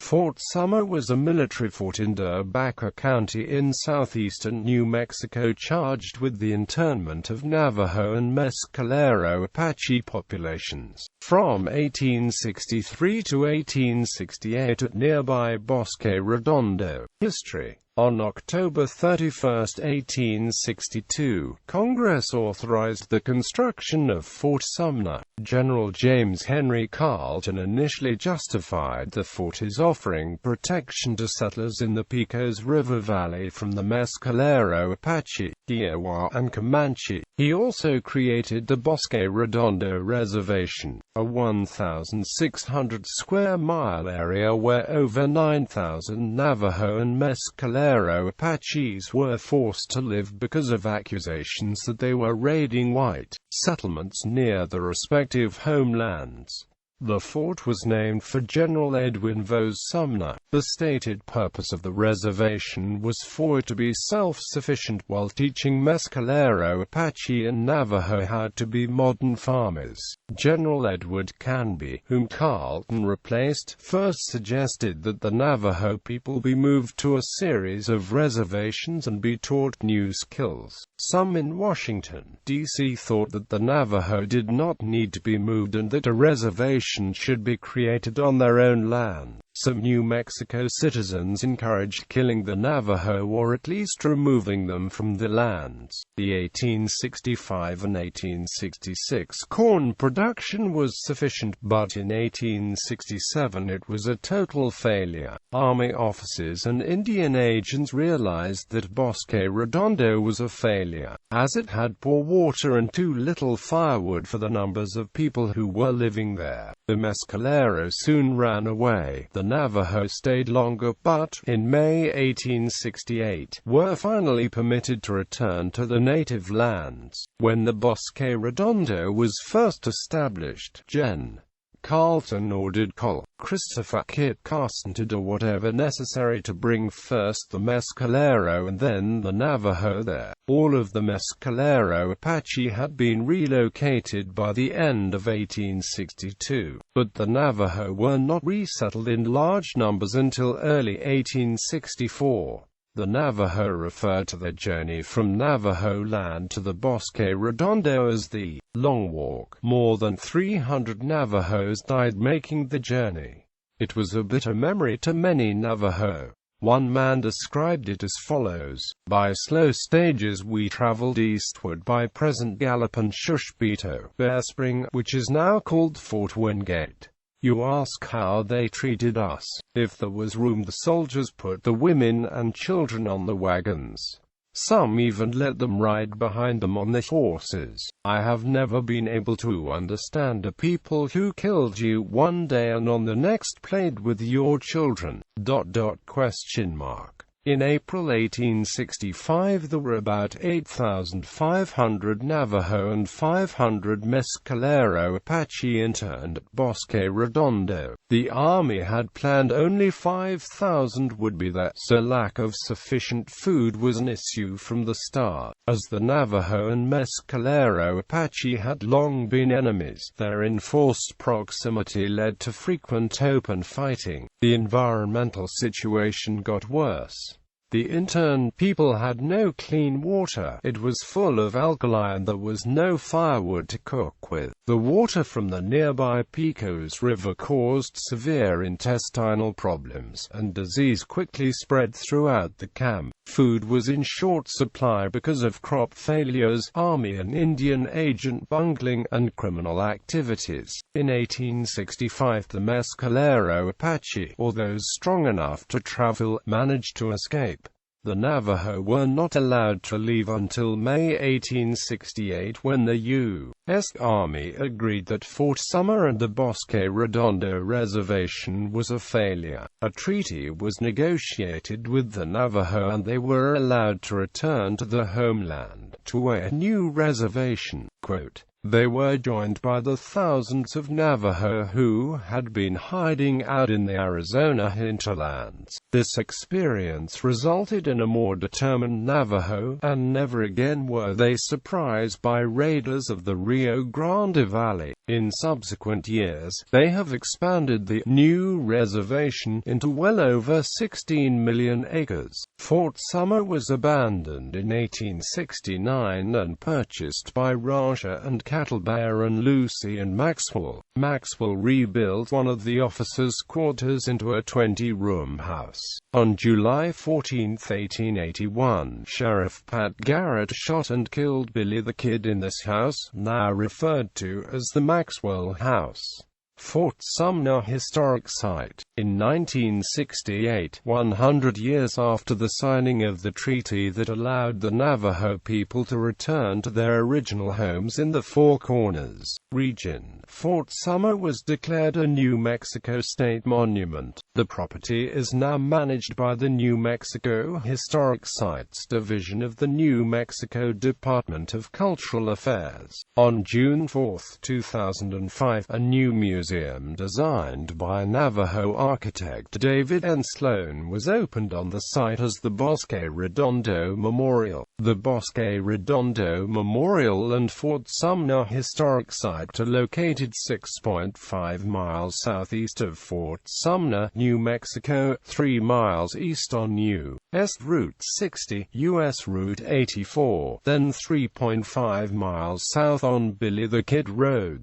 Fort Sumner was a military fort in Baca County in southeastern New Mexico charged with the internment of Navajo and Mescalero Apache populations. From 1863 to 1868 at nearby Bosque Redondo. History. On October 31, 1862, Congress authorized the construction of Fort Sumner. General James Henry Carleton initially justified the fort as offering protection to settlers in the Pecos River Valley from the Mescalero Apache, Kiowa, and Comanche. He also created the Bosque Redondo Reservation, a 1,600 square mile area where over 9,000 Navajo and Mescalero Apaches were forced to live because of accusations that they were raiding white settlements near the respective homelands. The fort was named for General Edwin Vos Sumner. The stated purpose of the reservation was for it to be self-sufficient while teaching Mescalero Apache and Navajo how to be modern farmers. General Edward Canby, whom Carleton replaced, first suggested that the Navajo people be moved to a series of reservations and be taught new skills. Some in Washington, D.C. thought that the Navajo did not need to be moved and that a reservation should be created on their own land. Some New Mexico citizens encouraged killing the Navajo or at least removing them from the lands. The 1865 and 1866 corn production was sufficient, but in 1867 it was a total failure. Army officers and Indian agents realized that Bosque Redondo was a failure, as it had poor water and too little firewood for the numbers of people who were living there. The Mescalero soon ran away. The Navajo stayed longer, but, in May 1868, were finally permitted to return to the native lands. When the Bosque Redondo was first established, Gen. Carleton ordered Col. Christopher Kit Carson to do whatever necessary to bring first the Mescalero and then the Navajo there. All of the Mescalero Apache had been relocated by the end of 1862, but the Navajo were not resettled in large numbers until early 1864. The Navajo referred to their journey from Navajo land to the Bosque Redondo as the Long Walk. More than 300 Navajos died making the journey. It was a bitter memory to many Navajo. One man described it as follows: "By slow stages we traveled eastward by present Gallup and Shushpito, Bear Spring, which is now called Fort Wingate. You ask how they treated us. If there was room, the soldiers put the women and children on the wagons. Some even let them ride behind them on the horses. I have never been able to understand a people who killed you one day and on the next played with your children." In April 1865 there were about 8,500 Navajo and 500 Mescalero Apache interned at Bosque Redondo. The Army had planned only 5,000 would be there, so lack of sufficient food was an issue from the start. As the Navajo and Mescalero Apache had long been enemies, their enforced proximity led to frequent open fighting. The environmental situation got worse. The interned people had no clean water. It was full of alkali and there was no firewood to cook with. The water from the nearby Pecos River caused severe intestinal problems, and disease quickly spread throughout the camp. Food was in short supply because of crop failures, Army and Indian agent bungling, and criminal activities. In 1865 the Mescalero Apache, or those strong enough to travel, managed to escape. The Navajo were not allowed to leave until May 1868 when the U.S. Army agreed that Fort Sumner and the Bosque Redondo Reservation was a failure. A treaty was negotiated with the Navajo and they were allowed to return to the homeland, to a new reservation. Quote, They were joined by the thousands of Navajo who had been hiding out in the Arizona hinterlands. This experience resulted in a more determined Navajo, and never again were they surprised by raiders of the Rio Grande Valley. In subsequent years, they have expanded the new reservation into well over 16 million acres. Fort Sumner was abandoned in 1869 and purchased by rancher and cattle baron Lucy and Maxwell. Maxwell rebuilt one of the officers' quarters into a 20-room house. On July 14, 1881, Sheriff Pat Garrett shot and killed Billy the Kid in this house, now referred to as the Maxwell House. Fort Sumner Historic Site. In 1968, 100 years after the signing of the treaty that allowed the Navajo people to return to their original homes in the Four Corners region, Fort Sumner was declared a New Mexico state monument. The property is now managed by the New Mexico Historic Sites Division of the New Mexico Department of Cultural Affairs. On June 4, 2005, a new museum designed by Navajo architect David N. Sloan was opened on the site as the Bosque Redondo Memorial. The Bosque Redondo Memorial and Fort Sumner Historic Site are located 6.5 miles southeast of Fort Sumner, New Mexico, 3 miles east on U.S. Route 60, U.S. Route 84, then 3.5 miles south on Billy the Kid Road.